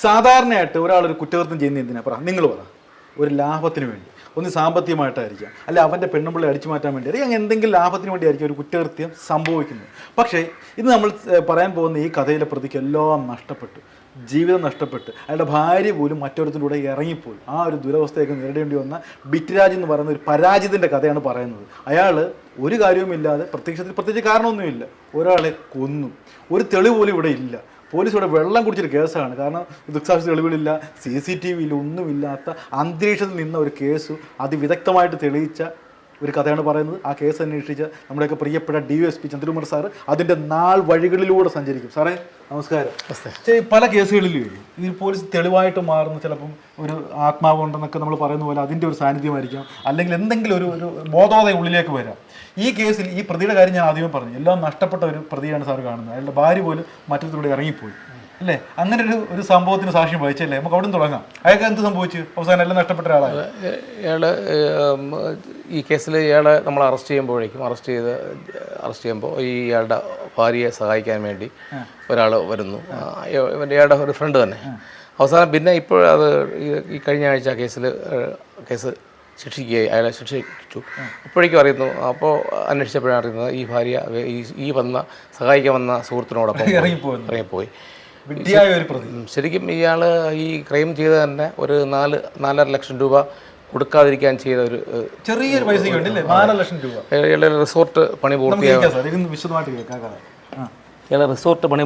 സാധാരണയായിട്ട് ഒരാളൊരു കുറ്റകൃത്യം ചെയ്യുന്ന എന്തിനാ പറ, നിങ്ങൾ പറ. ഒരു ലാഭത്തിന് വേണ്ടി, ഒന്ന് സാമ്പത്തികമായിട്ടായിരിക്കാം, അല്ല അവൻ്റെ പെണ്ണുമ്പിള്ളെ അടിച്ചു മാറ്റാൻ വേണ്ടി, അല്ലെങ്കിൽ എന്തെങ്കിലും ലാഭത്തിന് വേണ്ടിയായിരിക്കും ഒരു കുറ്റകൃത്യം സംഭവിക്കുന്നത്. പക്ഷേ ഇത് നമ്മൾ പറയാൻ പോകുന്ന ഈ കഥയിലെ പ്രതിക്ക് എല്ലാം നഷ്ടപ്പെട്ടു, ജീവിതം നഷ്ടപ്പെട്ട് അയാളുടെ ഭാര്യ പോലും മറ്റൊരുത്തിൻ്റെ കൂടെ ഇറങ്ങിപ്പോയി. ആ ഒരു ദുരവസ്ഥയൊക്കെ നേരിടേണ്ടി വന്ന ബിറ്റ്രാജ് എന്ന് പറയുന്ന ഒരു പരാജിതൻ്റെ കഥയാണ് പറയുന്നത്. അയാൾ ഒരു കാര്യവുമില്ലാതെ പ്രത്യേകിച്ച് കാരണമൊന്നുമില്ല, ഒരാളെ കൊന്നു. ഒരു തെളിവ് പോലും ഇവിടെ ഇല്ല. പോലീസ് ഇവിടെ വെള്ളം കുടിച്ചൊരു കേസാണ്. കാരണം ദൃക്സാക്ഷി തെളിവുകളില്ല, CCTV ഒന്നുമില്ലാത്ത അന്തരീക്ഷത്തിൽ നിന്ന ഒരു കേസ് അതിവിദഗ്ധമായിട്ട് തെളിയിച്ച ഒരു കഥയാണ് പറയുന്നത്. ആ കേസ് അന്വേഷിച്ച നമ്മുടെയൊക്കെ പ്രിയപ്പെട്ട DSP ചന്ദ്രകുമാർ സാറ് അതിൻ്റെ നാൾ വഴികളിലൂടെ സഞ്ചരിക്കും. സാറേ നമസ്കാരം. പല കേസുകളിലും ഇതിൽ പോലീസ് തെളിവായിട്ട് മാറുന്ന ചിലപ്പം ഒരു ആത്മാവുണ്ടെന്നൊക്കെ നമ്മൾ പറയുന്ന പോലെ അതിൻ്റെ ഒരു സാന്നിധ്യമായിരിക്കാം, അല്ലെങ്കിൽ എന്തെങ്കിലും ഒരു ബോധോദയം ഉള്ളിലേക്ക് വരാം. ഈ കേസിൽ ഈ പ്രതിയുടെ കാര്യം ഞാൻ ആദ്യമേ പറഞ്ഞു, എല്ലാം നഷ്ടപ്പെട്ട ഒരു പ്രതിയാണ് സാർ കാണുന്നത്. അയാളുടെ ഭാര്യ പോലും മറ്റൊരുത്തൂടെ ഇറങ്ങിപ്പോയി അല്ലേ? അങ്ങനെ ഒരു സംഭവത്തിന് സാക്ഷ്യം വഹിച്ചല്ലേ? നമുക്ക് അവിടെ നിന്ന് തുടങ്ങാം. അയാൾക്ക് എന്ത് സംഭവിച്ചു? അവസാനം എല്ലാം നഷ്ടപ്പെട്ട ഒരാളാണ് ഇയാൾ. ഈ കേസിൽ ഇയാളെ നമ്മൾ അറസ്റ്റ് ചെയ്യുമ്പോൾ ഇയാളുടെ ഭാര്യയെ സഹായിക്കാൻ വേണ്ടി ഒരാൾ വരുന്നു. ഇയാളുടെ ഒരു ഫ്രണ്ട് തന്നെ. അവസാനം പിന്നെ ഇപ്പോൾ അത് ഈ കഴിഞ്ഞ ആഴ്ച കേസ് അയാളെ ശിക്ഷിച്ചു. അപ്പോഴേക്കും അറിയുന്നു, അപ്പോൾ അന്വേഷിച്ചപ്പോഴാണ് അറിയുന്നത് ഈ ഭാര്യ ഈ സഹായിക്കാൻ വന്ന സുഹൃത്തിനോടൊപ്പം ഇറങ്ങിപ്പോയി. ശരിക്കും ഇയാൾ ഈ ക്രൈം ചെയ്ത് തന്നെ ഒരു 4.5 ലക്ഷം രൂപ കൊടുക്കാതിരിക്കാൻ ചെയ്ത ഒരു ചെറിയൊരു പൈസയ്ക്ക് വേണ്ടി 4 ലക്ഷം രൂപ ഇയാളുടെ റിസോർട്ട് പണി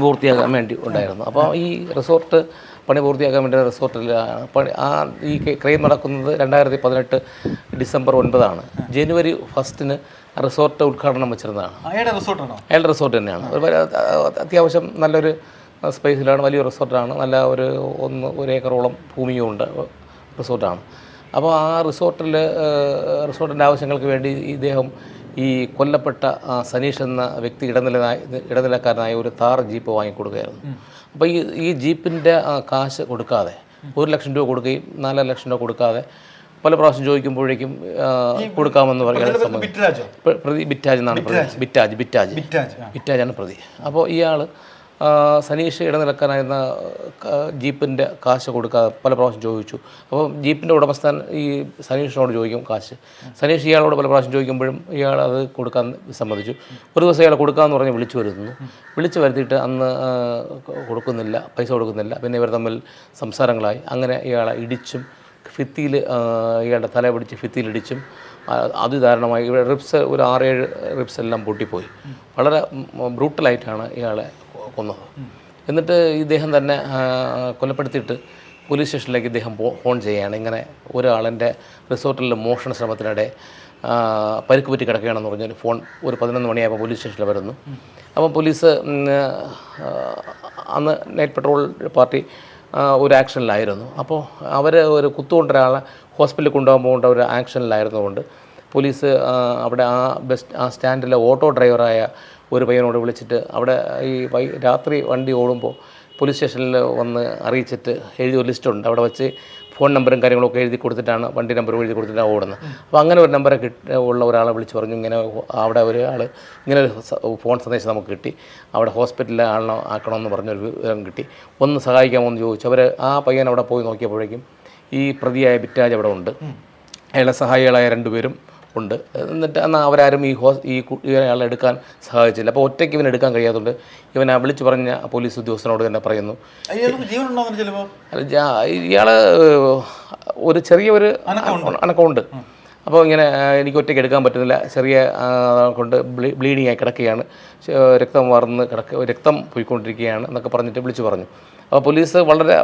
പൂർത്തിയാകാൻ വേണ്ടി ഉണ്ടായിരുന്നു. അപ്പോൾ ഈ റിസോർട്ട് പണി പൂർത്തിയാക്കാൻ വേണ്ടി റിസോർട്ടിൽ ഈ ക്രൈം നടക്കുന്നത് 2018 ഡിസംബർ 9 ജനുവരി 1 റിസോർട്ട് ഉദ്ഘാടനം വെച്ചിരുന്നതാണ്. അയാളുടെ റിസോർട്ട് തന്നെയാണ്. അത്യാവശ്യം നല്ലൊരു സ്പേസിലാണ്, വലിയ റിസോർട്ടാണ്. നല്ല ഒരു ഏക്കറോളം ഭൂമിയുണ്ട് റിസോർട്ടാണ്. അപ്പോൾ ആ റിസോർട്ടിൻ്റെ ആവശ്യങ്ങൾക്ക് വേണ്ടി ഇദ്ദേഹം ഈ കൊല്ലപ്പെട്ട സനീഷ് എന്ന വ്യക്തി ഇടനിലക്കാരനായ ഒരു താർ ജീപ്പ് വാങ്ങിക്കൊടുക്കുകയായിരുന്നു. അപ്പോൾ ഈ ജീപ്പിൻ്റെ കാശ് കൊടുക്കാതെ 1 ലക്ഷം രൂപ കൊടുക്കുകയും 4 ലക്ഷം രൂപ കൊടുക്കാതെ പല പ്രാവശ്യം ചോദിക്കുമ്പോഴേക്കും കൊടുക്കാമെന്ന് പറയുന്നത് പ്രതി ബിറ്റാജ് എന്നാണ് ബിറ്റാജാണ് പ്രതി. അപ്പോൾ ഇയാൾ സനീഷ് ഇടനിലക്കാനായിരുന്ന ജീപ്പിൻ്റെ കാശ് കൊടുക്കാതെ പല പ്രാവശ്യം ചോദിച്ചു. അപ്പോൾ ജീപ്പിൻ്റെ ഉടമസ്ഥൻ ഈ സനീഷിനോട് ചോദിക്കും കാശ്. സനീഷ് ഇയാളോട് പല പ്രാവശ്യം ചോദിക്കുമ്പോഴും ഇയാൾ അത് കൊടുക്കാൻ സമ്മതിച്ചു. ഒരു ദിവസം ഇയാളെ കൊടുക്കാമെന്ന് പറഞ്ഞ് വിളിച്ചു വരുത്തിയിട്ട് അന്ന് പൈസ കൊടുക്കുന്നില്ല. പിന്നെ ഇവർ തമ്മിൽ സംസാരങ്ങളായി. അങ്ങനെ ഇയാളെ ഇടിച്ചും ഇയാളുടെ തല പിടിച്ച് ഭിത്തിയിലിടിച്ചും അതിദാരുണമായി ഇവിടെ ഒരു 6-7 റിബ്സ് എല്ലാം പൊട്ടിപ്പോയി. വളരെ ബ്രൂട്ടലായിട്ടാണ് ഇയാളെ കൊന്നത്. എന്നിട്ട് ഇദ്ദേഹം തന്നെ കൊലപ്പെടുത്തിയിട്ട് പോലീസ് സ്റ്റേഷനിലേക്ക് ഇദ്ദേഹം ഫോൺ ചെയ്യുകയാണ്. ഇങ്ങനെ ഒരാളെൻ്റെ റിസോർട്ടിലെ മോഷണ ശ്രമത്തിനിടെ പരിക്ക് പറ്റി കിടക്കുകയാണെന്ന് പറഞ്ഞൊരു ഫോൺ ഒരു 11 മണിയായപ്പോൾ പോലീസ് സ്റ്റേഷനിൽ വരുന്നു. അപ്പം പോലീസ് അന്ന് നൈറ്റ് പെട്രോൾ പാർട്ടി ഒരു ആക്ഷനിലായിരുന്നു. അപ്പോൾ അവർ ഒരു കുത്തുകൊണ്ട ഒരാളെ ഹോസ്പിറ്റലിൽ കൊണ്ടുപോകുമ്പോൾ ഒരു ആക്ഷനിലായിരുന്നതുകൊണ്ട് പോലീസ് അവിടെ ആ സ്റ്റാൻഡിലെ ഓട്ടോ ഡ്രൈവറായ ഒരു പയ്യനോട് വിളിച്ചിട്ട് അവിടെ ഈ രാത്രി വണ്ടി ഓടുമ്പോൾ പോലീസ് സ്റ്റേഷനിൽ വന്ന് അറിയിച്ചിട്ട് എഴുതിയ ഒരു ലിസ്റ്റുണ്ട്. അവിടെ വെച്ച് ഫോൺ നമ്പറും കാര്യങ്ങളൊക്കെ എഴുതി കൊടുത്തിട്ടാണ്, വണ്ടി നമ്പറും എഴുതി കൊടുത്തിട്ടാണ് ഓടുന്നത്. അപ്പോൾ അങ്ങനെ ഒരു നമ്പറെ ഉള്ള ഒരാളെ വിളിച്ച് പറഞ്ഞു, ഇങ്ങനെ അവിടെ ഒരാൾ ഇങ്ങനെ ഒരു ഫോൺ സന്ദേശം നമുക്ക് കിട്ടി, അവിടെ ഹോസ്പിറ്റലിൽ ആക്കണമെന്ന് പറഞ്ഞൊരു വിവരം കിട്ടി, ഒന്ന് സഹായിക്കാമോ എന്ന് ചോദിച്ചു. അവർ ആ പയ്യൻ അവിടെ പോയി നോക്കിയപ്പോഴേക്കും ഈ പ്രതിയായ ബിറ്റാജ് അവിടെ ഉണ്ട്, അയാളെ സഹായികളായ 2 പേരും ഉണ്ട്. എന്നിട്ട് എന്നാൽ അവരാരും ഇയാളെ എടുക്കാൻ സഹായിച്ചില്ല. അപ്പോൾ ഒറ്റയ്ക്ക് ഇവൻ എടുക്കാൻ കഴിയാത്തതുകൊണ്ട് ഇവനെ വിളിച്ചു പറഞ്ഞ പോലീസ് ഉദ്യോഗസ്ഥനോട് തന്നെ പറയുന്നു, ഇയാൾ ഒരു ചെറിയൊരു അനക്കമുണ്ട്. അപ്പോൾ ഇങ്ങനെ എനിക്ക് ഒറ്റയ്ക്ക് എടുക്കാൻ പറ്റുന്നില്ല, ചെറിയ കൊണ്ട് ബ്ലീഡിങ് ആയി കിടക്കുകയാണ്, രക്തം പോയിക്കൊണ്ടിരിക്കുകയാണ് എന്നൊക്കെ പറഞ്ഞിട്ട് വിളിച്ചു പറഞ്ഞു. അപ്പോൾ പോലീസ് വളരെ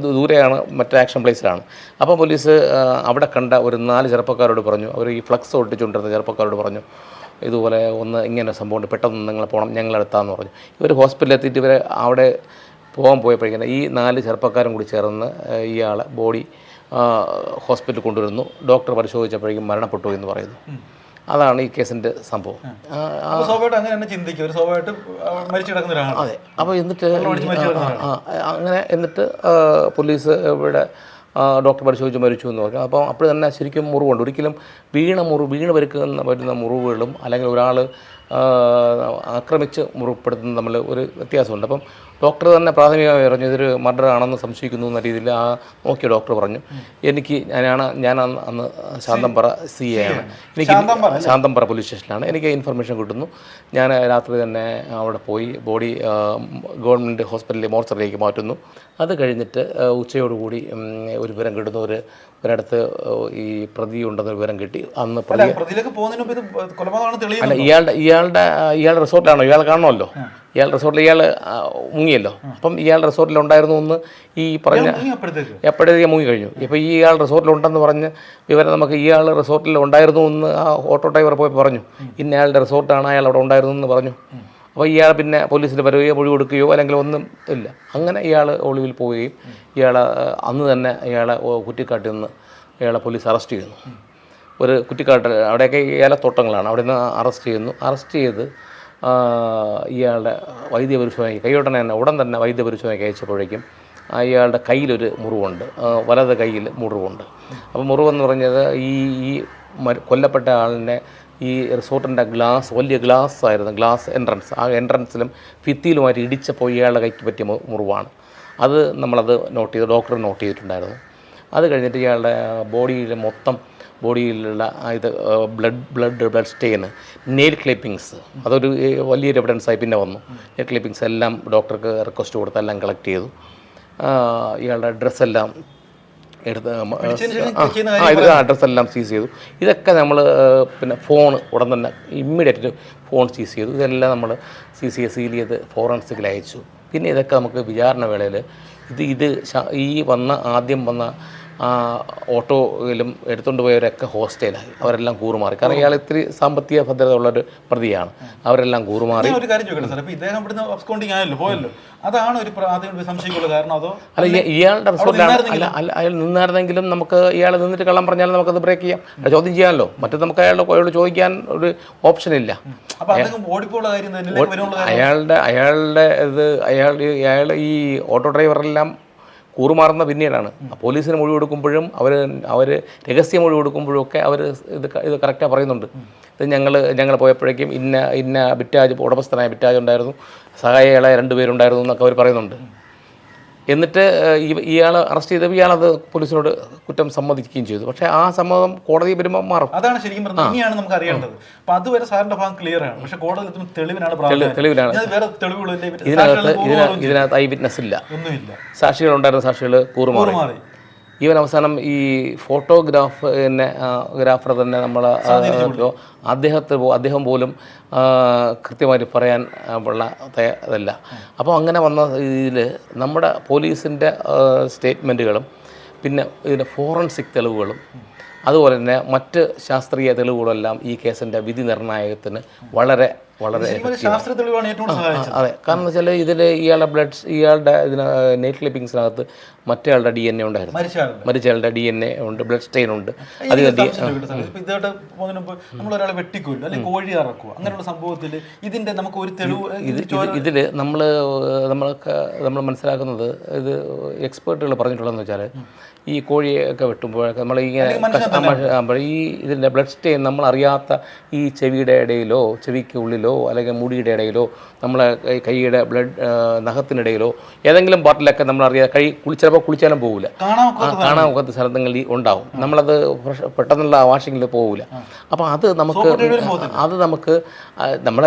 ദൂരെയാണ്, മറ്റേ ആക്ഷൻ പ്ലേസിലാണ്. അപ്പോൾ പോലീസ് അവിടെ കണ്ട ഒരു 4 ചെറുപ്പക്കാരോട് പറഞ്ഞു, അവർ ഈ ഫ്ലക്സ് ഒട്ടിച്ചുകൊണ്ടിരുന്ന ചെറുപ്പക്കാരോട് പറഞ്ഞു, ഇതുപോലെ ഇങ്ങനെ സംഭവമുണ്ട്, പെട്ടെന്ന് നിങ്ങൾ പോകണം, ഞങ്ങളെടുത്താന്ന് പറഞ്ഞു. ഇവർ ഹോസ്പിറ്റലിൽ എത്തിയിട്ട് ഇവരെ അവിടെ പോയപ്പോഴേക്കും ഈ 4 ചെറുപ്പക്കാരും കൂടി ചേർന്ന് ഇയാളെ ബോഡി ഹോസ്പിറ്റലിൽ കൊണ്ടുവരുന്നു. ഡോക്ടർ പരിശോധിച്ചപ്പോഴേക്കും മരണപ്പെട്ടു എന്ന് പറയുന്നു. അതാണ് ഈ കേസിൻ്റെ സംഭവം. അതെ. അപ്പോൾ എന്നിട്ട് പോലീസ് ഇവിടെ ഡോക്ടർ പരിശോധിച്ച് മരിച്ചു എന്ന് പറഞ്ഞു. അപ്പോൾ അപ്പോൾ തന്നെ ശരിക്കും മുറിവുണ്ട്. ഒരിക്കലും വീണ് വരുന്ന മുറിവുകളും അല്ലെങ്കിൽ ഒരാൾ ആക്രമിച്ച് മുറിപ്പെടുത്തുന്നത് തമ്മിൽ ഒരു വ്യത്യാസമുണ്ട്. അപ്പം ഡോക്ടർ തന്നെ പ്രാഥമികമായി പറഞ്ഞു ഇതൊരു മർഡർ ആണെന്ന് സംശയിക്കുന്നു എന്ന രീതിയിൽ നോക്കിയ ഡോക്ടർ പറഞ്ഞു ഞാൻ അന്ന് ശാന്തംപറ CA ആണ്, എനിക്ക് ശാന്തംപറ പോലീസ് സ്റ്റേഷനിലാണ്, എനിക്ക് ഇൻഫർമേഷൻ കിട്ടുന്നു. ഞാൻ രാത്രി തന്നെ അവിടെ പോയി ബോഡി ഗവൺമെൻറ് ഹോസ്പിറ്റലിൽ മോർച്ചറിലേക്ക് മാറ്റുന്നു. അത് കഴിഞ്ഞിട്ട് ഉച്ചയോടുകൂടി ഒരു വിവരം കിട്ടുന്നു, ഒരിടത്ത് ഈ പ്രതി ഉണ്ടെന്ന് വിവരം കിട്ടി. അന്ന് അല്ല ഇയാളുടെ റിസോർട്ടിലാണോ, ഇയാൾ കാണണമല്ലോ, ഇയാൾ റിസോർട്ടിൽ ഇയാൾ മുങ്ങിയല്ലോ. അപ്പം ഇയാൾ റിസോർട്ടിലുണ്ടായിരുന്നു എന്ന് ഈ പറഞ്ഞ എപ്പോഴത്തേക്ക് മുങ്ങി കഴിഞ്ഞു. ഇപ്പോൾ ഈ ഇയാൾ റിസോർട്ടിലുണ്ടെന്ന് പറഞ്ഞ് വിവരം നമുക്ക് ഇയാൾ റിസോർട്ടിൽ ഉണ്ടായിരുന്നു എന്ന് ആ ഓട്ടോ ഡ്രൈവർ പോയി പറഞ്ഞു. ഇന്നയാളുടെ റിസോർട്ടാണ്, അയാൾ അവിടെ ഉണ്ടായിരുന്നു എന്ന് പറഞ്ഞു. അപ്പോൾ ഇയാൾ പിന്നെ പോലീസിൽ വരികയോ മൊഴി കൊടുക്കുകയോ അല്ലെങ്കിൽ ഒന്നും ഇല്ല. അങ്ങനെ ഇയാൾ ഒളിവിൽ പോവുകയും അന്ന് തന്നെ ഇയാളെ കുറ്റിക്കാട്ടിൽ നിന്ന് ഇയാളെ പോലീസ് അറസ്റ്റ് ചെയ്യുന്നു. ഒരു കുറ്റിക്കാട്ടിൽ അവിടെയൊക്കെ ഏലത്തോട്ടങ്ങളാണ്, അവിടെ നിന്ന് അറസ്റ്റ് ചെയ്ത് ഇയാളുടെ വൈദ്യപരിശോധനയ്ക്ക് കൈയോട്ടനെ തന്നെ ഉടൻ തന്നെ വൈദ്യപരിശോധനയ്ക്ക് അയച്ചപ്പോഴേക്കും അയാളുടെ കയ്യിലൊരു മുറിവുണ്ട്, വലത് കയ്യിൽ മുറിവുണ്ട്. അപ്പോൾ മുറിവെന്ന് പറഞ്ഞത് ഈ കൊല്ലപ്പെട്ട ആളിനെ ഈ റിസോർട്ടിൻ്റെ വലിയ ഗ്ലാസ് ആയിരുന്നു, ഗ്ലാസ് എൻട്രൻസ്, ആ എൻട്രൻസിലും ഭിത്തിയിലുമായിട്ട് ഇടിച്ചപ്പോൾ ഇയാളുടെ കൈക്ക് പറ്റിയ മുറിവാണ്. അത് നമ്മളത് ഡോക്ടർ നോട്ട് ചെയ്തിട്ടുണ്ടായിരുന്നു. അത് കഴിഞ്ഞിട്ട് ഇയാളുടെ ബോഡിയിലുള്ള ഇത് ബ്ലഡ് സ്റ്റെയിന്, നെയിൽ ക്ലിപ്പിങ്സ്, അതൊരു വലിയൊരു എവിഡൻസായി പിന്നെ വന്നു. നെയിൽ ക്ലിപ്പിങ്സ് എല്ലാം ഡോക്ടർക്ക് റിക്വസ്റ്റ് കൊടുത്ത് എല്ലാം കളക്ട് ചെയ്തു. ഇയാളുടെ ഡ്രസ്സെല്ലാം ഡ്രസ്സെല്ലാം സീസ് ചെയ്തു. ഇതൊക്കെ നമ്മൾ പിന്നെ ഫോൺ ഉടൻ തന്നെ ഇമ്മീഡിയറ്റ് ഫോൺ സീസ് ചെയ്തു. ഇതെല്ലാം നമ്മൾ സീൽ ചെയ്ത് ഫോറൻസിക്കിൽ അയച്ചു. പിന്നെ ഇതൊക്കെ നമുക്ക് വിചാരണ വേളയിൽ ആദ്യം വന്ന ഓട്ടോയിലും എടുത്തുകൊണ്ട് പോയവരൊക്കെ ഹോസ്റ്റലായി, അവരെല്ലാം കൂറുമാറി. കാരണം ഇയാൾ ഇത്തിരി സാമ്പത്തിക ഭദ്രത ഉള്ളൊരു പ്രതിയാണ്, അവരെല്ലാം കൂറുമാറി. ഒരു കാര്യം ചോദിക്കട്ടെ സാർ, ഇപ്പോൾ ഇദ്ദേഹം ഇവിടുന്ന് അബ്സ്കോണ്ടിങ് ആയല്ലോ, പോയല്ലോ, അതാണ് ഒരു സംശയിക്കുള്ള കാരണം? അതോ അല്ല ഇയാളുടെ റിസോർട്ടിലാണ് അയാൾ നിന്നായിരുന്നെങ്കിലും നമുക്ക് ഇയാൾ നിന്നിട്ട് കള്ളം പറഞ്ഞാൽ നമുക്കത് ബ്രേക്ക് ചെയ്യാം, ചോദ്യം ചെയ്യാമല്ലോ. മറ്റു നമുക്ക് അയാളോട് ചോദിക്കാൻ ഒരു ഓപ്ഷൻ ഇല്ല. അയാൾ ഈ ഓട്ടോ ഡ്രൈവറെല്ലാം കൂറുമാറുന്ന പിന്നീടാണ്. പോലീസിന് മൊഴി കൊടുക്കുമ്പോഴും അവർ രഹസ്യ മൊഴി കൊടുക്കുമ്പോഴും ഒക്കെ അവർ ഇത് കറക്റ്റായി പറയുന്നുണ്ട്. ഇത് ഞങ്ങൾ പോയപ്പോഴേക്കും ഇന്ന ബിറ്റാജ് ഉടമസ്ഥനായ ബിറ്റാജ് ഉണ്ടായിരുന്നു, സഹായികളായ 2 പേരുണ്ടായിരുന്നു എന്നൊക്കെ അവർ പറയുന്നുണ്ട്. എന്നിട്ട് ഇയാൾ അറസ്റ്റ് ചെയ്തപ്പോൾ ഇയാളത് പോലീസിനോട് കുറ്റം സമ്മതിക്കുകയും ചെയ്തു. പക്ഷേ ആ സമ്മതം കോടതി വരുമ്പോൾ മാറും. അതാണ് ശരിക്കും പറഞ്ഞത്, ഇനിയാണ് നമുക്ക് അറിയേണ്ടത്. അപ്പോൾ അതുവരെ സാറിന്റെ ഭാഗം ക്ലിയർ ആണ്, പക്ഷേ കോടതി തെളിവിനാണ്. ഇതിനകത്ത് ഐ വിറ്റ്നസ് ഇല്ല, ഒന്നുമില്ല. സാക്ഷികളുണ്ടായിരുന്ന സാക്ഷികൾ കൂറുമാറി. ഈവൻ അവസാനം ഈ ഗ്രാഫർ തന്നെ നമ്മൾ അദ്ദേഹം പോലും കൃത്യമായിട്ട് പറയാൻ ഉള്ള ഇതല്ല. അപ്പോൾ അങ്ങനെ വന്ന ഇതിൽ നമ്മുടെ പോലീസിൻ്റെ സ്റ്റേറ്റ്മെൻറ്റുകളും പിന്നെ ഇതിൻ്റെ ഫോറൻസിക് തെളിവുകളും അതുപോലെ തന്നെ മറ്റ് ശാസ്ത്രീയ തെളിവുകളെല്ലാം ഈ കേസിൻ്റെ വിധി നിർണ്ണായകത്തിന് വളരെ വളരെ അതെ. കാരണം എന്ന് വെച്ചാൽ ഇതിൽ ഇയാളുടെ നെയിൽ ക്ലിപ്പിങ്സിനകത്ത് മറ്റേയാളുടെ DNA ഉണ്ടായിരുന്നു, മരിച്ചയാളുടെ DNA ഉണ്ട്, ബ്ലഡ് സ്റ്റെയിൻ ഉണ്ട്. നമ്മളൊരാളെ വെട്ടിക്കൊല്ലും അല്ലെങ്കിൽ കോഴി ഇറക്കുക, അങ്ങനെയുള്ള സംഭവത്തിൽ ഇതിന്റെ നമുക്ക് ഒരു തെളിവ് ഇതിൽ നമ്മൾ മനസ്സിലാക്കുന്നത്, ഇത് എക്സ്പേർട്ടുകൾ പറഞ്ഞിട്ടുള്ളതെന്ന് വെച്ചാൽ ഈ കോഴിയൊക്കെ വെട്ടുമ്പോഴൊക്കെ നമ്മൾ ഇങ്ങനെ ഇതിൻ്റെ ബ്ലഡ് സ്റ്റെയിൻ നമ്മൾ അറിയാത്ത ഈ ചെവിയുടെ ഇടയിലോ ചെവിക്ക് ഉള്ളിലോ അല്ലെങ്കിൽ മുടിയുടെ ഇടയിലോ നമ്മളെ കൈയുടെ നഖത്തിനിടയിലോ ഏതെങ്കിലും പാർട്ടിലൊക്കെ നമ്മൾ അറിയാതെ ചിലപ്പോൾ കുളിച്ചാലും പോകില്ല, കാണാൻ ഒക്കാത്ത സ്ഥലങ്ങളിൽ ഉണ്ടാവും. നമ്മളത് പെട്ടെന്നുള്ള വാഷിങ്ങിൽ പോകില്ല. അപ്പോൾ അത് നമുക്ക് നമ്മൾ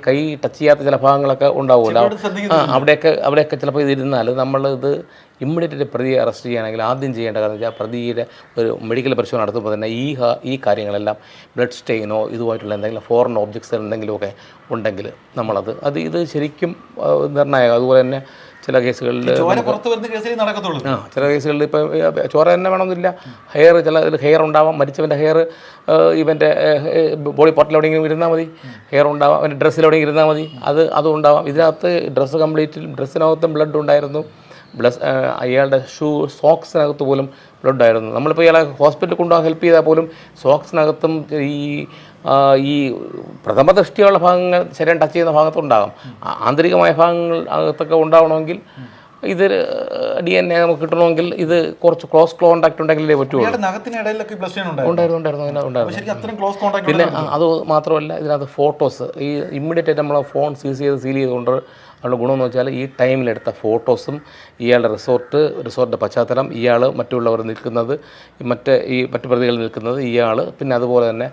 കൈ ടച്ച് ചെയ്യാത്ത ചില ഭാഗങ്ങളൊക്കെ ഉണ്ടാവില്ല. അവിടെയൊക്കെ ചിലപ്പോൾ ഇതിരുന്നാൽ നമ്മളിത് ഇമ്മീഡിയറ്റ് പ്രതിയെ അറസ്റ്റ് ചെയ്യുകയാണെങ്കിൽ ആദ്യം ചെയ്യേണ്ട കാരണം വെച്ചാൽ പ്രതിയുടെ ഒരു മെഡിക്കൽ പരിശോധന നടത്തുമ്പോൾ തന്നെ ഈ കാര്യങ്ങളെല്ലാം ബ്ലഡ് സ്റ്റെയിനോ ഇതുമായിട്ടുള്ള എന്തെങ്കിലും ഫോറിൻ ഒബ്ജക്ട്സ് എന്തെങ്കിലുമൊക്കെ ഉണ്ടെങ്കിൽ ഇത് ശരിക്കും നിർണ്ണായകം. അതുപോലെ തന്നെ ചില കേസുകളിൽ ചില കേസുകളിൽ ഇപ്പോൾ ചോര തന്നെ വേണമെന്നില്ല, ഹെയർ ഉണ്ടാവാം, മരിച്ചവൻ്റെ ഹെയർ ഇവൻ്റെ ബോഡി പാർട്ടിലെവിടെയെങ്കിലും ഇരുന്നാൽ മതി, ഹെയർ ഉണ്ടാവാം, അവൻ്റെ ഡ്രസ്സിലെവിടെയെങ്കിലും ഇരുന്നാൽ മതി, അതും ഉണ്ടാവാം. ഇതിനകത്ത് ഡ്രസ്സിനകത്തും ബ്ലഡ് ഉണ്ടായിരുന്നു, അയാളുടെ സോക്സിനകത്ത് പോലും ബ്ലഡ് ആയിരുന്നു. നമ്മളിപ്പോൾ ഇയാളെ ഹോസ്പിറ്റലിൽ കൊണ്ടുപോകാൻ ഹെൽപ്പ് ചെയ്താൽ പോലും സോക്സിനകത്തും ഈ പ്രഥമ ദൃഷ്ടിയുള്ള ഭാഗങ്ങൾ ശരീരം ടച്ച് ചെയ്യുന്ന ഭാഗത്തുണ്ടാകാം. ആന്തരികമായ ഭാഗങ്ങൾ അകത്തൊക്കെ ഉണ്ടാവണമെങ്കിൽ DNA നമുക്ക് കിട്ടണമെങ്കിൽ ഇത് കുറച്ച് ക്ലോസ് കോണ്ടാക്ട് ഉണ്ടെങ്കിലേ പറ്റുള്ളൂ. നഖത്തിനിടയിലൊക്കെ ഉണ്ടായിരുന്നു. പിന്നെ അത് മാത്രമല്ല ഇതിനകത്ത് ഫോട്ടോസ് ഈ ഇമ്മീഡിയറ്റ് ആയിട്ട് നമ്മളെ ഫോൺ സീൽ ചെയ്തുകൊണ്ട് ഉള്ള ഗുണമെന്ന് വെച്ചാൽ ഈ ടൈമിലെടുത്ത ഫോട്ടോസും ഇയാളുടെ റിസോർട്ടിൻ്റെ പശ്ചാത്തലം, ഇയാൾ മറ്റുള്ളവർ നിൽക്കുന്നത്, മറ്റ് പ്രതികൾ നിൽക്കുന്നത്, ഇയാൾ, പിന്നെ അതുപോലെ തന്നെ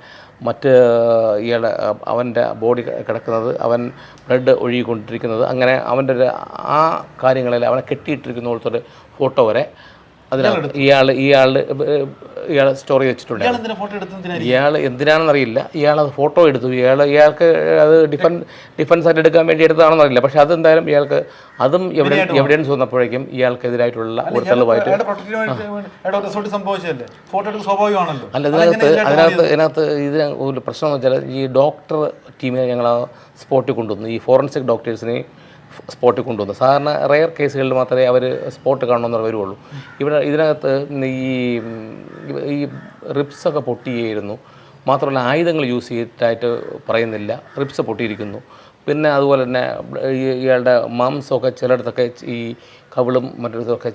ഇയാളുടെ അവൻ്റെ ബോഡി കിടക്കുന്നത്, അവൻ ബ്ലഡ് ഒഴുകിക്കൊണ്ടിരിക്കുന്നത്, അങ്ങനെ അവൻ്റെ ആ കാര്യങ്ങളിൽ അവനെ കെട്ടിയിട്ടിരിക്കുന്നിടത്തൊരു ഫോട്ടോ വരെ അതിനകത്ത് ഇയാൾ സ്റ്റോറി വെച്ചിട്ടുണ്ട്. ഇയാൾ എന്തിനാണെന്നറിയില്ല, ഇയാളത് ഫോട്ടോ എടുത്തു. ഇയാൾക്ക് അത് ഡിഫൻസ് ആയിട്ട് എടുക്കാൻ വേണ്ടി എടുത്തതാണെന്നറിയില്ല. പക്ഷെ അതെന്തായാലും ഇയാൾക്ക് അതും എവിഡൻസ് വന്നപ്പോഴേക്കും ഇയാൾക്കെതിരായിട്ടുള്ള ഒരു തെളിവായിട്ട് അല്ല. ഇതിനകത്ത് ഒരു പ്രശ്നം എന്ന് വെച്ചാൽ ഈ ഡോക്ടർ ടീമിനെ ഞങ്ങൾ ആ സ്പോട്ടിൽ കൊണ്ടുവന്നു. ഈ ഫോറൻസിക് ഡോക്ടേഴ്സിനെ സ്പോട്ടിൽ കൊണ്ടുവന്നു. സാധാരണ റെയർ കേസുകളിൽ മാത്രമേ അവർ സ്പോട്ട് കാണണമെന്ന് വരുള്ളൂ. ഇതിനകത്ത് ഈ റിബ്സൊക്കെ പൊട്ടിയായിരുന്നു. മാത്രമല്ല ആയുധങ്ങൾ യൂസ് ചെയ്തിട്ടായിട്ട് പറയുന്നില്ല, റിബ്സ് പൊട്ടിയിരിക്കുന്നു. പിന്നെ അതുപോലെ തന്നെ ഇയാളുടെ മാംസമൊക്കെ ചിലയിടത്തൊക്കെ ഈ കവിളും മറ്റൊരിടത്തൊക്കെ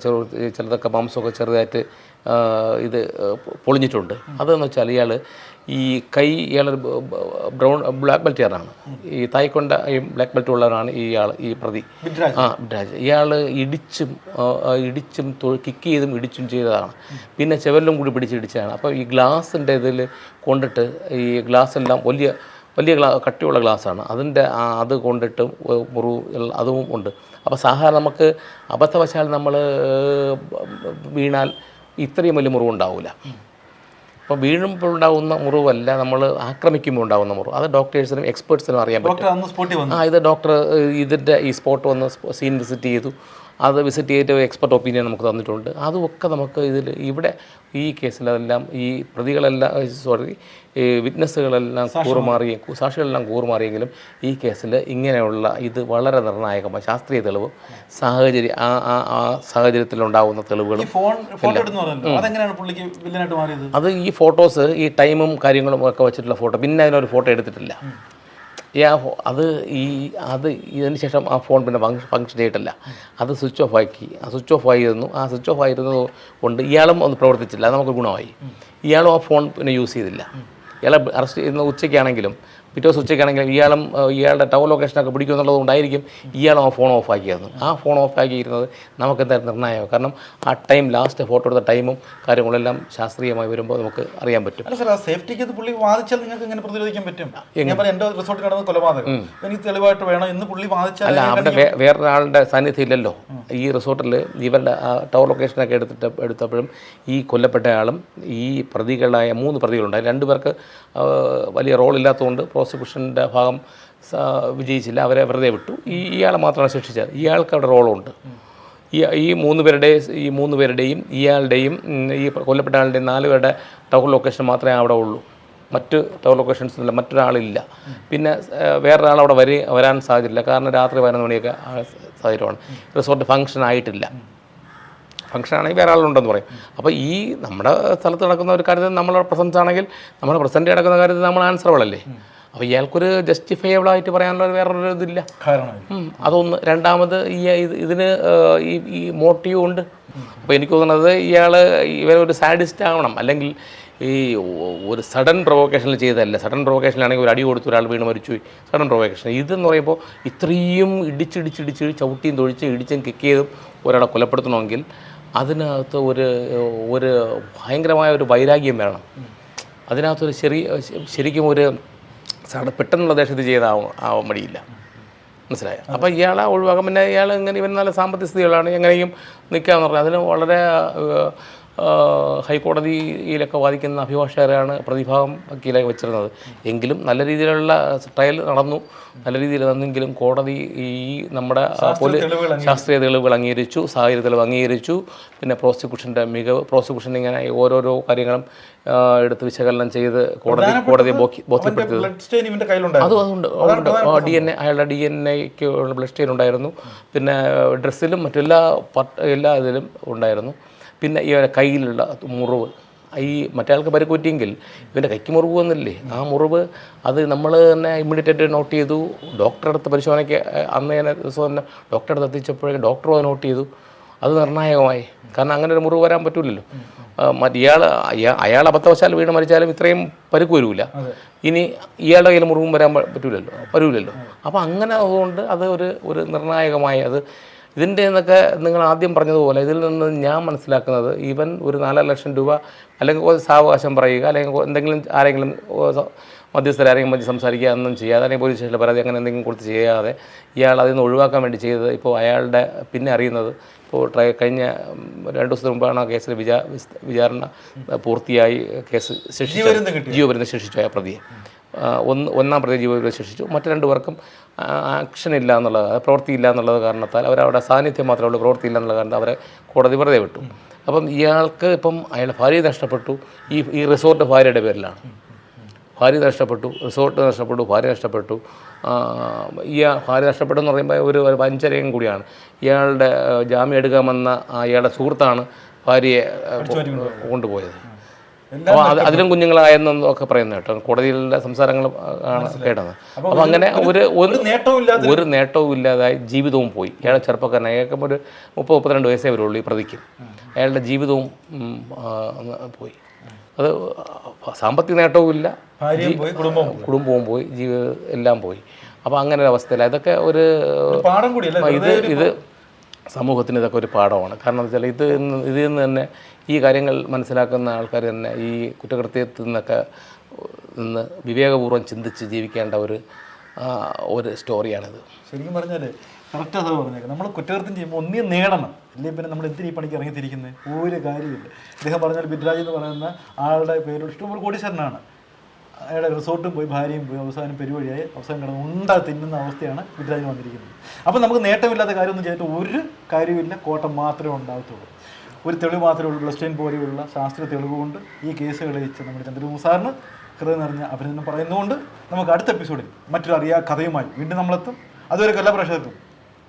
ചിലതൊക്കെ മാംസമൊക്കെ ചെറുതായിട്ട് ഇത് പൊളിഞ്ഞിട്ടുണ്ട്. അതെന്ന് വെച്ചാൽ ഇയാൾ ഈ ഇയാളൊരു ബ്ലാക്ക് ബെൽറ്റുകാരനാണ്. ഈ തായ്ക്കൊണ്ട ഈ ബ്ലാക്ക് ബെൽറ്റ് ഉള്ളവരാണ് ഈ പ്രതി ബിഡ്രാജ്. ഇയാൾ ഇടിച്ചും കിക്ക് ചെയ്തും ഇടിച്ചും ചെയ്തതാണ്. പിന്നെ ചെവലിലും കൂടി പിടിച്ചിടിച്ചതാണ്. അപ്പോൾ ഈ ഗ്ലാസിൻ്റെ ഇതിൽ കൊണ്ടിട്ട് ഈ ഗ്ലാസ്സെല്ലാം വലിയ കട്ടിയുള്ള ഗ്ലാസ്സാണ്. അത് കൊണ്ടിട്ടും മുറിവ് അതും ഉണ്ട്. അപ്പോൾ സാധാരണ നമുക്ക് അബദ്ധവശാൽ നമ്മൾ വീണാൽ ഇത്രയും വലിയ മുറിവുണ്ടാവില്ല. അപ്പോൾ വീഴുമ്പോൾ ഉണ്ടാകുന്ന മുറിവല്ല, നമ്മൾ ആക്രമിക്കുമ്പോൾ ഉണ്ടാകുന്ന മുറിവ്. അത് ഡോക്ടേഴ്സിനും എക്സ്പേർട്സിനും അറിയാൻ പറ്റും. ഇത് ഡോക്ടർ ഇതിൻ്റെ ഈ സ്പോട്ട് വന്ന് സീൻ വിസിറ്റ് ചെയ്തു. അത് വിസിറ്റ് ചെയ്തിട്ട് എക്സ്പെർട്ട് ഒപ്പീനിയൻ നമുക്ക് തന്നിട്ടുണ്ട്. അതുമൊക്കെ നമുക്ക് ഇവിടെ ഈ കേസിലെല്ലാം ഈ പ്രതികളെല്ലാം ഈ വിറ്റ്നസ്സുകളെല്ലാം സാക്ഷികളെല്ലാം കൂറുമാറിയെങ്കിലും ഈ കേസിൽ ഇങ്ങനെയുള്ള ഇത് വളരെ നിർണായകമായ ശാസ്ത്രീയ തെളിവ് ആ സാഹചര്യത്തിലുണ്ടാകുന്ന തെളിവുകളും അത് ഈ ഫോട്ടോസ് ഈ ടൈമും കാര്യങ്ങളും ഒക്കെ വെച്ചിട്ടുള്ള ഫോട്ടോ, പിന്നെ അതിനൊരു ഫോട്ടോ എടുത്തിട്ടില്ല. ഇതിന് ശേഷം ആ ഫോൺ പിന്നെ ഫങ്ഷൻ ചെയ്തിട്ടില്ല. അത് സ്വിച്ച് ഓഫ് ആക്കി. സ്വിച്ച് ഓഫ് ആയിരുന്നത് കൊണ്ട് ഇയാളും ഒന്ന് പ്രവർത്തിച്ചില്ല. അത് നമുക്ക് ഗുണമായി. ഇയാളും ആ ഫോൺ പിന്നെ യൂസ് ചെയ്തില്ല. ഇയാളെ അറസ്റ്റ് ചെയ്യുന്ന ഉച്ചയ്ക്കാണെങ്കിലും പിറ്റേ ദിവസം ഉച്ചയ്ക്കാണെങ്കിലും ഇയാളുടെ ടവർ ലൊക്കേഷനൊക്കെ പിടിക്കുമെന്നുള്ളത് കൊണ്ടായിരിക്കും ഇയാളും ആ ഫോൺ ഓഫ് ആക്കിയത്. ആ ഫോൺ ഓഫ് ആക്കിയിരുന്നത് നമുക്ക് എന്തായാലും നിർണായകം. കാരണം ആ ടൈം ലാസ്റ്റ് ഫോട്ടോ എടുത്ത ടൈമും കാര്യങ്ങളെല്ലാം ശാസ്ത്രീയമായി വരുമ്പോൾ നമുക്ക് അറിയാൻ പറ്റും. അല്ല സാർ, ആ സേഫ്റ്റിക്ക് പുള്ളി വാദിച്ചാൽ നിങ്ങൾക്ക് എങ്ങനെ പ്രതിരോധിക്കാൻ പറ്റും? എൻ്റെ റിസോർട്ടിൽ നടന്ന കൊലപാതകം എനിക്ക് തെളിവായിട്ട് വേണം എന്ന് പുള്ളി വാദിച്ചാൽ അല്ല, അവിടെ വേറൊരാളുടെ സാന്നിധ്യം ഇല്ലല്ലോ. ഈ റിസോർട്ടിൽ ഇവരുടെ ടവർ ലൊക്കേഷനൊക്കെ എടുത്തപ്പോഴും ഈ കൊല്ലപ്പെട്ട ആളും ഈ പ്രതികളായ 3 പ്രതികളുണ്ടായി. 2 പേർക്ക് വലിയ റോൾ ഇല്ലാത്തതുകൊണ്ട് പ്രോസിക്യൂഷൻ്റെ ഭാഗം വിജയിച്ചില്ല. അവരെ വെറുതെ വിട്ടു. ഇയാളെ മാത്രമാണ് ശിക്ഷിച്ചത്. ഇയാൾക്ക് അവിടെ റോളുണ്ട്. ഈ 3 പേരുടെയും ഇയാളുടെയും ഈ കൊല്ലപ്പെട്ട ആളുടെയും 4 പേരുടെ ടവർ ലൊക്കേഷൻ മാത്രമേ അവിടെ ഉള്ളൂ. മറ്റ് ടവർ ലൊക്കേഷൻസില്ല, മറ്റൊരാളില്ല. പിന്നെ വേറൊരാൾ അവിടെ വരാൻ സാധ്യതയില്ല. കാരണം രാത്രി 11 മണിയൊക്കെ സാഹചര്യമാണ്. റിസോർട്ട് ഫംഗ്ഷൻ ആയിട്ടില്ല. ഫംഗ്ഷൻ ആണെങ്കിൽ വേറെ ആളുണ്ടെന്ന് പറയും. അപ്പോൾ ഈ നമ്മുടെ സ്ഥലത്ത് നടക്കുന്ന ഒരു കാര്യത്തിൽ നമ്മളെ പ്രസൻസ് ആണെങ്കിൽ നമ്മുടെ പ്രസൻറ്റ് നടക്കുന്ന കാര്യത്തിൽ നമ്മൾ ആൻസറബിൾ അല്ലേ. അപ്പോൾ ഇയാൾക്കൊരു ജസ്റ്റിഫയബിളായിട്ട് പറയാനുള്ള വേറൊരു ഇതില്ല. അതൊന്ന്. രണ്ടാമത് ഇതിന് ഈ മോട്ടീവ് ഉണ്ട്. അപ്പോൾ എനിക്ക് തോന്നുന്നത് ഇവനൊരു സാഡിസ്റ്റ് ആവണം. അല്ലെങ്കിൽ ഈ ഒരു സഡൻ പ്രൊവോക്കേഷനിൽ ചെയ്തതല്ല. സഡൻ പ്രൊവോക്കേഷനിലാണെങ്കിൽ ഒരു അടി കൊടുത്ത് ഒരാൾ വീണ് മരിച്ചു, സഡൻ പ്രൊവോക്കേഷൻ. ഇതെന്ന് പറയുമ്പോൾ ഇത്രയും ഇടിച്ചിടിച്ചിടിച്ച് ചവിട്ടിയും തൊഴിച്ച് ഇടിച്ചും കിക്ക് ചെയ്തും ഒരാളെ കൊലപ്പെടുത്തണമെങ്കിൽ അതിനകത്ത് ഒരു ഭയങ്കരമായ ഒരു വൈരാഗ്യം വേണം. അതിനകത്തൊരു ശരിക്കും ഒരു പെട്ടെന്നുള്ള ദേശത്ത് ചെയ്താവാൻ മടിയില്ല. മനസ്സിലായോ? അപ്പോൾ ഇയാളെ ഒഴിവാക്കാം. പിന്നെ ഇവൻ നല്ല സാമ്പത്തിക സ്ഥിതികളാണ്, എങ്ങനെയും നിൽക്കാമെന്ന് പറഞ്ഞാൽ അതിന് വളരെ ഹൈക്കോടതിയിലൊക്കെ വാദിക്കുന്ന അഭിഭാഷകരാണ് പ്രതിഭാഗം വക്കീലായി വെച്ചിരുന്നത്. എങ്കിലും നല്ല രീതിയിലുള്ള ട്രയൽ നടന്നു. നല്ല രീതിയിൽ നടന്നെങ്കിലും കോടതി നമ്മുടെ ശാസ്ത്രീയ തെളിവുകൾ അംഗീകരിച്ചു, സാഹചര്യ തെളിവ് അംഗീകരിച്ചു. പിന്നെ പ്രോസിക്യൂഷൻ ഇങ്ങനെ ഓരോരോ കാര്യങ്ങളും എടുത്ത് വിശകലനം ചെയ്ത് കോടതിയെ ബോധ്യപ്പെടുത്തിയത്. അതുകൊണ്ട് അയാളുടെ DNA ബ്ലഡ് സ്റ്റെയിൻ ഉണ്ടായിരുന്നു. പിന്നെ ഡ്രസ്സിലും എല്ലാ ഇതിലും ഉണ്ടായിരുന്നു. പിന്നെ ഇവരുടെ കയ്യിലുള്ള മുറിവ്, മറ്റേയാൾക്ക് പരിക്കുറ്റിയെങ്കിൽ ഇവൻ്റെ കൈക്ക് മുറിവ് വന്നില്ലേ, ആ മുറിവ് അത് നമ്മൾ തന്നെ ഇമ്മീഡിയറ്റായിട്ട് നോട്ട് ചെയ്തു. ഡോക്ടറെ അടുത്ത് പരിശോധനയ്ക്ക് അന്ന് തന്നെ ദിവസം തന്നെ ഡോക്ടറെ അടുത്ത് എത്തിച്ചപ്പോഴേക്കും ഡോക്ടറും അത് നോട്ട് ചെയ്തു. അത് നിർണായകമായി. കാരണം അങ്ങനെ ഒരു മുറിവ് വരാൻ പറ്റില്ലല്ലോ. മറ്റ് അയാൾ അബദ്ധവശാൽ വീണ് മരിച്ചാലും ഇത്രയും പരുക്ക് വരില്ല. ഇനി ഇയാളുടെ കയ്യിൽ മുറിവും വരാൻ വരില്ലല്ലോ. അപ്പോൾ അങ്ങനെ അതുകൊണ്ട് അത് ഒരു നിർണായകമായി അത് ഇതിൻ്റെ എന്നൊക്കെ നിങ്ങൾ ആദ്യം പറഞ്ഞതുപോലെ ഇതിൽ നിന്ന് ഞാൻ മനസ്സിലാക്കുന്നത് ഇവൻ ഒരു 4 ലക്ഷം രൂപ അല്ലെങ്കിൽ സാവകാശം പറയുക, അല്ലെങ്കിൽ എന്തെങ്കിലും ആരെങ്കിലും മധ്യസ്ഥരാരെങ്കിലും മധ്യ സംസാരിക്കുക ഒന്നും ചെയ്യാതെ, അല്ലെങ്കിൽ പോലീസ് സ്റ്റേഷനിൽ പരാതി അങ്ങനെ എന്തെങ്കിലും കൊടുത്ത് ചെയ്യാതെ ഇയാൾ അതിൽ നിന്ന് ഒഴിവാക്കാൻ വേണ്ടി ചെയ്തത്. ഇപ്പോൾ അയാളുടെ പിന്നെ അറിയുന്നത് ഇപ്പോൾ കഴിഞ്ഞ 2 ദിവസത്തിന് മുമ്പാണ് ആ കേസിൽ വിചാരണ പൂർത്തിയായി. കേസ് ജീവപര്യന്തം ശിക്ഷിച്ചു ആ പ്രതിയെ. ഒന്നാം പ്രതി ജീവപര്യന്തം ശിക്ഷിച്ചു. മറ്റ് 2 പേർക്കും ആക്ഷൻ ഇല്ല എന്നുള്ളത്, പ്രവൃത്തിയില്ല എന്നുള്ളത് കാരണത്താൽ അവരവിടെ സാന്നിധ്യം മാത്രമേ ഉള്ളൂ, പ്രവൃത്തിയില്ല എന്നുള്ള കാരണത്താൽ അവരെ കോടതി വെറുതെ വിട്ടു. അപ്പം ഇയാൾക്ക് ഇപ്പം അയാളുടെ ഭാര്യ നഷ്ടപ്പെട്ടു. ഈ റിസോർട്ട് ഭാര്യയുടെ പേരിലാണ്. ഭാര്യ നഷ്ടപ്പെട്ടു, റിസോർട്ട് നഷ്ടപ്പെട്ടു, ഭാര്യ നഷ്ടപ്പെട്ടു. ഭാര്യ നഷ്ടപ്പെട്ടെന്ന് പറയുമ്പോൾ ഒരു വഞ്ചനയും കൂടിയാണ്. ഇയാളുടെ ജാമ്യം എടുക്കാമെന്ന അയാളുടെ സുഹൃത്താണ് ഭാര്യയെ കൊണ്ടുപോയത്. അപ്പോൾ അതിലും കുഞ്ഞുങ്ങളായെന്നൊക്കെ പറയുന്നത് കേട്ടോ, കോടതിയിലെ സംസാരങ്ങൾ ആണ് കേട്ടത്. അപ്പോൾ അങ്ങനെ ഒരു നേട്ടവും ഇല്ലാതായി ജീവിതവും പോയി. ഇയാളെ ചെറുപ്പക്കാരനായി, അയാൾക്ക് ഒരു 30-32 വയസ്സേ വരുള്ളൂ ഈ പ്രതിക്ക്. അയാളുടെ ജീവിതവും പോയി. അത് സാമ്പത്തിക നേട്ടവും ഇല്ല, കുടുംബവും പോയി, എല്ലാം പോയി. അപ്പോൾ അങ്ങനെ ഒരു അവസ്ഥയില്ല. ഇതൊക്കെ ഇത് സമൂഹത്തിന് ഇതൊക്കെ ഒരു പാഠമാണ്. കാരണം എന്താ വെച്ചാൽ ഇതിൽ നിന്ന് തന്നെ ഈ കാര്യങ്ങൾ മനസ്സിലാക്കുന്ന ആൾക്കാർ തന്നെ ഈ കുറ്റകൃത്യത്തിൽ നിന്നൊക്കെ വിവേകപൂർവ്വം ചിന്തിച്ച് ജീവിക്കേണ്ട ഒരു സ്റ്റോറിയാണിത്. ശരിക്കും പറഞ്ഞാൽ കറക്റ്റാണ് അത് പറഞ്ഞേക്കാം. നമ്മൾ കുറ്റകൃത്യം ചെയ്യുമ്പോൾ ഒന്നിയും നേടണം, അല്ലെങ്കിൽ പിന്നെ നമ്മൾ എന്തിനീ പണിക്ക് ഇറങ്ങിത്തിരിക്കുന്നത്? ഒരു കാര്യമില്ല. അദ്ദേഹം പറഞ്ഞാൽ ബിദ്രാജ് എന്ന് പറയുന്ന ആളുടെ പേരോട് ഇഷ്ടംപോലെ കോടീശ്വരനാണ്. അയാളുടെ റിസോർട്ടും പോയി, ഭാര്യയും പോയി, അവസാനം പെരുവഴിയായി, അവസാനം കിടന്ന് തിന്നുന്ന അവസ്ഥയാണ് ബിദ്രാജിന് വന്നിരിക്കുന്നത്. അപ്പോൾ നമുക്ക് നേട്ടമില്ലാത്ത കാര്യമൊന്നും ചെയ്തിട്ട് ഒരു കാര്യമില്ല, കോട്ടം മാത്രമേ ഉണ്ടാകത്തുള്ളൂ. ഒരു തെളിവ് മാത്രമേ ഉള്ളൂ. ബ്ലസ്റ്റൈൻ പോലെയുള്ള ശാസ്ത്രീയ തെളിവ് കൊണ്ട് ഈ കേസ് കളിച്ച് നമ്മുടെ ചന്ദ്രബാബു സാറിന് ഹൃദയം നിറഞ്ഞ അഭിനന്ദനം പറയുന്നതുകൊണ്ട് നമുക്ക് അടുത്ത എപ്പിസോഡിൽ മറ്റൊരു കഥയുമായി വീണ്ടും നമ്മളെത്തും. അതുവരെ എല്ലാ പ്രേക്ഷകർക്കും